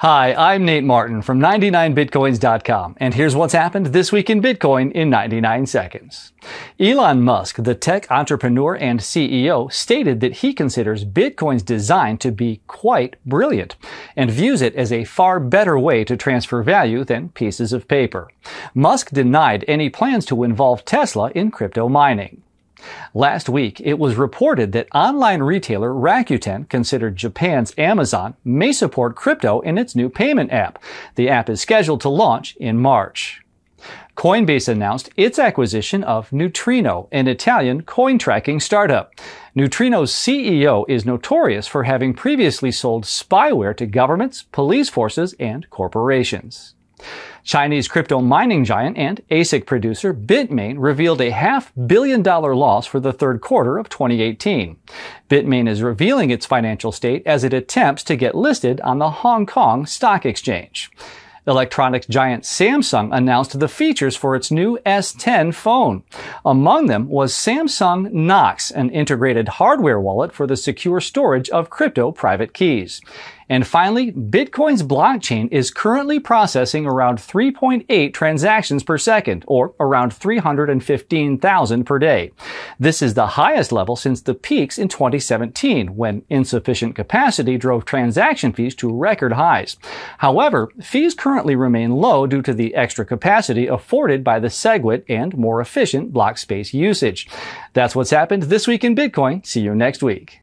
Hi, I'm Nate Martin from 99bitcoins.com, and here's what's happened this week in Bitcoin in 99 seconds. Elon Musk, the tech entrepreneur and CEO, stated that he considers Bitcoin's design to be quite brilliant and views it as a far better way to transfer value than pieces of paper. Musk denied any plans to involve Tesla in crypto mining. Last week, it was reported that online retailer Rakuten, considered Japan's Amazon, may support crypto in its new payment app. The app is scheduled to launch in March. Coinbase announced its acquisition of Neutrino, an Italian coin tracking startup. Neutrino's CEO is notorious for having previously sold spyware to governments, police forces, and corporations. Chinese crypto mining giant and ASIC producer Bitmain revealed a $500 million loss for the third quarter of 2018. Bitmain is revealing its financial state as it attempts to get listed on the Hong Kong Stock Exchange. Electronics giant Samsung announced the features for its new S10 phone. Among them was Samsung Knox, an integrated hardware wallet for the secure storage of crypto private keys. And finally, Bitcoin's blockchain is currently processing around 3.8 transactions per second, or around 315,000 per day. This is the highest level since the peaks in 2017, when insufficient capacity drove transaction fees to record highs. However, fees currently remain low due to the extra capacity afforded by the SegWit and more efficient block space usage. That's what's happened this week in Bitcoin. See you next week.